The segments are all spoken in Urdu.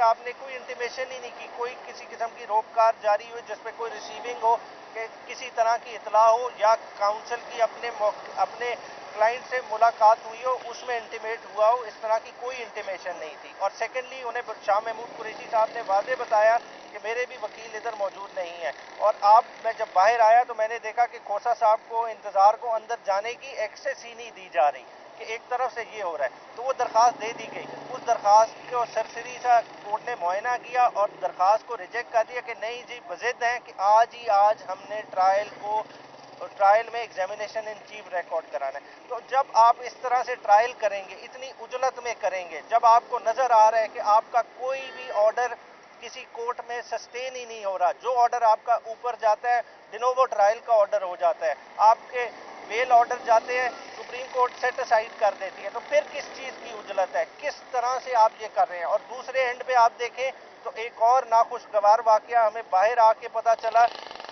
کہ آپ نے کوئی انٹیمیشن ہی نہیں کی, کوئی کسی قسم کی روکار جاری ہوئی جس پہ کوئی ریسیونگ ہو, کہ کسی طرح کی اطلاع ہو یا کاؤنسل کی اپنے کلائنٹ سے ملاقات ہوئی ہو اس میں انٹیمیٹ ہوا ہو, اس طرح کی کوئی انٹیمیشن نہیں تھی. اور سیکنڈلی انہیں شاہ محمود قریشی صاحب نے واضح بتایا کہ میرے بھی وکیل ادھر موجود نہیں ہے. اور میں جب باہر آیا تو میں نے دیکھا کہ کھوسہ صاحب کو انتظار کو اندر جانے کی ایکسیس ہی نہیں دی جا رہی, کہ ایک طرف سے یہ ہو رہا ہے. تو وہ درخواست دے دی گئی, اس درخواست کو سرسری سا کورٹ نے معائنہ کیا اور درخواست کو ریجیکٹ کر دیا کہ نہیں جی بضد ہیں کہ آج ہم نے ٹرائل میں ایگزامینیشن ان چیف ریکارڈ کرانا ہے. تو جب آپ اس طرح سے ٹرائل کریں گے, اتنی اجلت میں کریں گے, جب آپ کو نظر آ رہا ہے کہ آپ کا کوئی بھی آرڈر کسی کورٹ میں سسٹین ہی نہیں ہو رہا, جو آرڈر آپ کا اوپر جاتا ہے ڈینوو ٹرائل کا آرڈر ہو جاتا ہے, آپ کے بیل آرڈر جاتے ہیں سپریم کورٹ سیٹ اسائڈ کر دیتی ہے, تو پھر کس چیز کی اجلت ہے, کس طرح سے آپ یہ کر رہے ہیں. اور دوسرے اینڈ پہ آپ دیکھیں تو ایک اور ناخوشگوار واقعہ ہمیں باہر آ کے پتہ چلا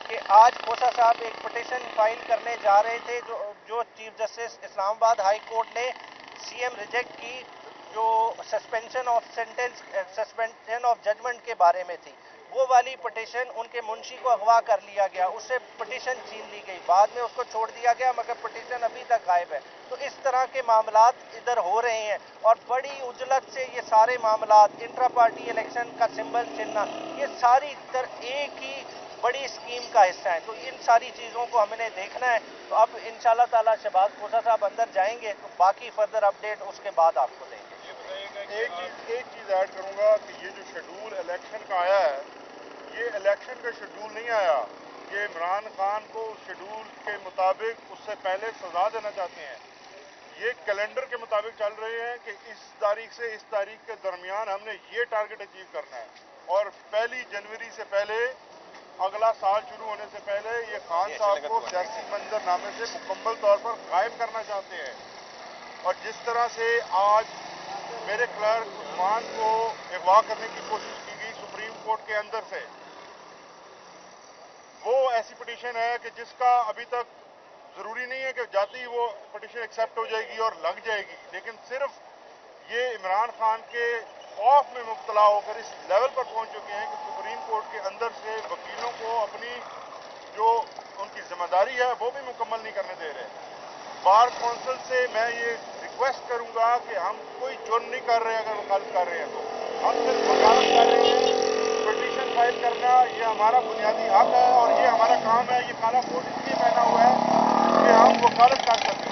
کہ آج کھوسہ صاحب ایک پٹیشن فائل کرنے جا رہے تھے جو چیف جسٹس اسلام آباد ہائی کورٹ نے سی ایم ریجیکٹ کی, جو سسپینشن آف ججمنٹ کے بارے میں تھی. وہ والی پٹیشن ان کے منشی کو اغوا کر لیا گیا, اس سے پٹیشن چھین لی گئی, بعد میں اس کو چھوڑ دیا گیا مگر پٹیشن ابھی تک غائب ہے. تو اس طرح کے معاملات ادھر ہو رہے ہیں اور بڑی اجلت سے یہ سارے معاملات, انٹرا پارٹی الیکشن کا سمبل چننا, یہ ساری ایک ہی بڑی اسکیم کا حصہ ہے. تو ان ساری چیزوں کو ہم نے دیکھنا ہے. تو اب انشاءاللہ تعالی شہباز کھوسہ صاحب اندر جائیں گے تو باقی فردر اپڈیٹ اس کے بعد آپ کو دیں گے. ایک چیز ایڈ کروں گا کہ یہ جو شیڈول الیکشن کا آیا ہے, یہ الیکشن کا شیڈول نہیں آیا. یہ عمران خان کو شیڈول کے مطابق اس سے پہلے سزا دینا چاہتے ہیں. یہ کیلنڈر کے مطابق چل رہے ہیں کہ اس تاریخ سے اس تاریخ کے درمیان ہم نے یہ ٹارگٹ اچیو کرنا ہے, اور 1 جنوری سے پہلے, اگلا سال شروع ہونے سے پہلے یہ خان صاحب کو سیاسی منظر نامے سے مکمل طور پر غائب کرنا چاہتے ہیں. اور جس طرح سے آج میرے کلرک عثمان کو اغوا کرنے کی کوشش کی گئی سپریم کورٹ کے اندر سے, وہ ایسی پٹیشن ہے کہ جس کا ابھی تک ضروری نہیں ہے کہ جاتی وہ پٹیشن ایکسیپٹ ہو جائے گی اور لگ جائے گی, لیکن صرف یہ عمران خان کے خوف میں مبتلا ہو کر اس لیول پر پہنچ چکے ہیں کہ سپریم کورٹ کے اندر سے وکیلوں کو اپنی جو ان کی ذمہ داری ہے وہ بھی مکمل نہیں کرنے دے رہے. بار کونسل سے میں یہ ریکویسٹ کروں گا کہ ہم کوئی جرم نہیں کر رہے, اگر وکالت کر رہے ہیں تو ہم صرف وکالت کر رہے ہیں. پٹیشن فائل کرنا یہ ہمارا بنیادی حق ہے اور یہ ہمارا کام ہے. یہ کالا کوٹ اس لیے پہنا ہوا ہے کہ ہم وکالت کر سکیں.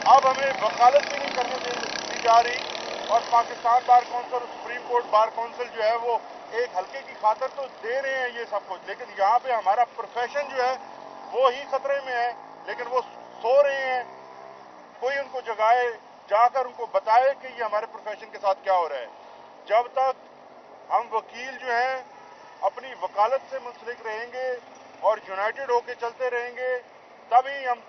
اب ہمیں وکالت بھی نہیں کرنے دی جا رہی, اور پاکستان بار کونسل اور سپریم کورٹ بار کونسل جو ہے وہ ایک ہلکے کی خاطر تو دے رہے ہیں یہ سب کچھ, لیکن یہاں پہ ہمارا پروفیشن جو ہے وہ ہی خطرے میں ہے. لیکن وہ سو رہے ہیں, کوئی ان کو جگائے, جا کر ان کو بتائے کہ یہ ہمارے پروفیشن کے ساتھ کیا ہو رہا ہے. جب تک ہم وکیل جو ہیں اپنی وکالت سے منسلک رہیں گے اور یونائٹڈ ہو کے چلتے رہیں گے, تبھی ہم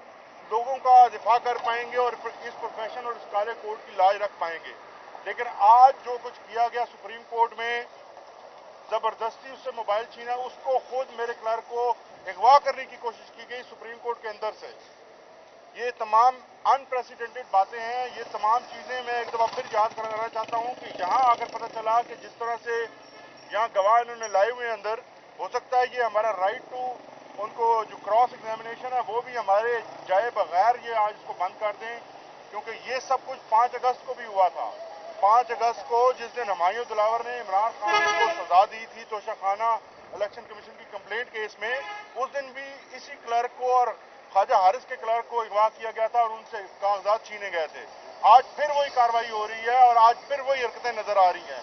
لوگوں کا دفاع کر پائیں گے اور اس پروفیشن اور اس کالے کوٹ کی لاج رکھ پائیں گے. لیکن آج جو کچھ کیا گیا سپریم کورٹ میں, زبردستی اس سے موبائل چھینا, اس کو خود میرے کلرک کو اغوا کرنے کی کوشش کی گئی سپریم کورٹ کے اندر سے. یہ تمام انپریسیڈنٹڈ باتیں ہیں. یہ تمام چیزیں میں ایک دفعہ پھر یاد کرانا چاہتا ہوں کہ یہاں آ کر پتہ چلا کہ جس طرح سے یہاں گواہ انہوں نے لائے ہوئے اندر, ہو سکتا ہے یہ ہمارا رائٹ ٹو ان کو جو کراس ایگزامینیشن ہے وہ بھی ہمارے جائے بغیر یہ آج اس کو بند کر دیں, کیونکہ یہ سب کچھ 5 اگست کو بھی ہوا تھا. 5 اگست کو جس دن ہمایوں دلاور نے عمران خان کو سزا دی تھی توشہ خانہ الیکشن کمیشن کی کمپلینٹ کیس میں, اس دن بھی اسی کلرک کو اور خواجہ حارث کے کلرک کو اغوا کیا گیا تھا اور ان سے کاغذات چھینے گئے تھے. آج پھر وہی کارروائی ہو رہی ہے اور آج پھر وہی حرکتیں نظر آ رہی ہیں.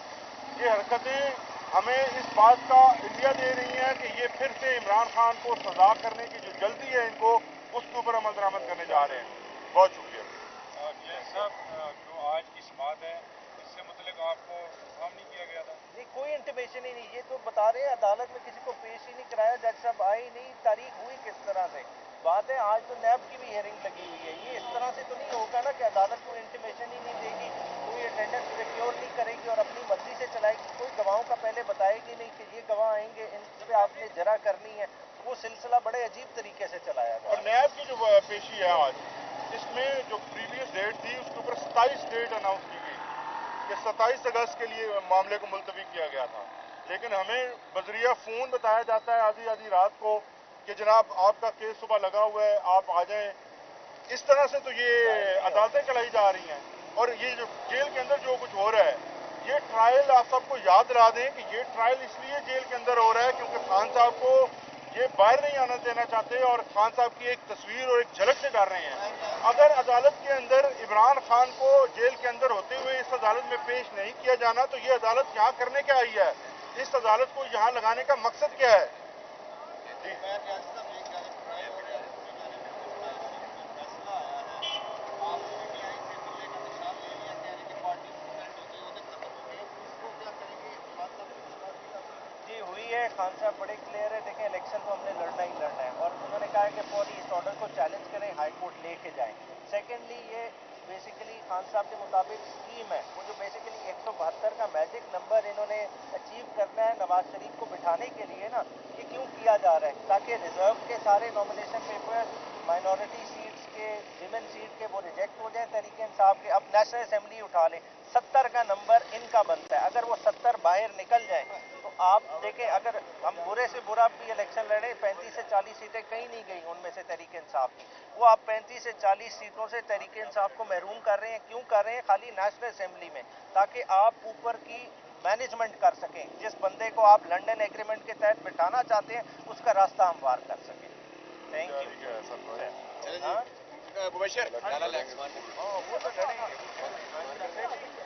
یہ حرکتیں ہمیں اس بات کا انڈیا دے رہی ہیں کہ یہ پھر سے عمران خان کو سزا کرنے کی جو جلدی ہے ان کو, اس کے اوپر عمل درآمد کرنے جا رہے ہیں. بہت شکریہ. صاحب, جو آج کی سماعت ہے اس سے متعلق آپ کو انفارم نہیں کیا گیا تھا؟ نہیں, کوئی انٹیمیشن ہی نہیں. یہ تو بتا رہے ہیں عدالت میں کسی کو پیش ہی نہیں کرایا, جج صاحب آئے ہی نہیں. تاریخ ہوئی کس طرح سے بات ہے, آج تو نیب کی بھی ہیئرنگ لگی ہوئی ہے. یہ اس طرح سے تو نہیں ہوگا نا کہ عدالت کو انٹیمیشن ہی نہیں دے گی, کوئی اٹینڈنس سیکیور نہیں کرے گی اور اپنی مرضی سے چلائے گی, کوئی گواہوں کا پہلے بتائے گی نہیں کہ یہ گواہ آئیں گے, ان پہ آپ نے جرا کرنی ہے. وہ سلسلہ بڑے عجیب طریقے سے چلایا گیا. اور نیب کی جو پیشی ہے آج, اس میں جو پریویس ڈیٹ تھی اس کے اوپر 27 ڈیٹ اناؤنس کی گئی. کہ 27 اگست کے لیے معاملے کو ملتوی کیا گیا تھا، لیکن ہمیں بذریعہ فون بتایا جاتا ہے آدھی آدھی رات کو کہ جناب آپ کا کیس صبح لگا ہوا ہے، آپ آ جائیں۔ اس طرح سے تو یہ عدالتیں چلائی جا رہی ہیں، اور یہ جو جیل کے اندر جو کچھ ہو رہا ہے، یہ ٹرائل آپ سب کو یاد دلا دیں کہ یہ ٹرائل اس لیے جیل کے اندر ہو رہا ہے کیونکہ خان صاحب کو یہ باہر نہیں آنا دینا چاہتے، اور خان صاحب کی ایک تصویر اور ایک جھلک سے ڈال رہے ہیں۔ اگر عدالت کے اندر عمران خان کو جیل کے اندر ہوتے ہوئے اس عدالت میں پیش نہیں کیا جانا تو یہ عدالت یہاں کرنے کیا آئی ہے؟ اس عدالت کو یہاں لگانے کا مقصد کیا ہے؟ جی جی ہوئی ہے، خان صاحب بڑے کلیئر ہے، دیکھیں الیکشن تو ہم نے لڑنا ہی لڑنا ہے، اور انہوں نے کہا ہے کہ فوری اس آرڈر کو چیلنج کریں، ہائی کورٹ لے کے جائیں۔ سیکنڈلی یہ بیسیکلی خان صاحب کے مطابق اسکیم ہے، وہ جو بیسیکلی 172 کا میجک نمبر انہوں نے اچیو کرنا ہے نواز شریف کو بٹھانے کے لیے نا، یہ کیوں کیا جا رہا ہے؟ تاکہ ریزرو کے سارے نامینیشن پیپر مائنورٹی سیٹس کے، ویمن سیٹ کے وہ ریجیکٹ ہو جائیں تحریک انصاف کے، اب نیشنل اسمبلی اٹھا لیں، 70 کا نمبر ان کا بنتا ہے، اگر وہ 70 باہر نکل جائیں تو آپ دیکھیں اگر ہم برے سے برا بھی الیکشن لڑیں 35 سے 40 سیٹیں کہیں نہیں گئی ان میں سے تحریک انصاف کی، وہ آپ 35 سے 40 سیٹوں سے تحریک انصاف کو محروم کر رہے ہیں، کیوں کر رہے ہیں؟ خالی نیشنل اسمبلی میں، تاکہ آپ اوپر کی مینجمنٹ کر سکیں، جس بندے کو آپ لنڈن ایگریمنٹ کے تحت بٹھانا چاہتے ہیں اس کا راستہ ہموار کر سکیں۔ Thank you. مبشر وہ تو لڑیں گے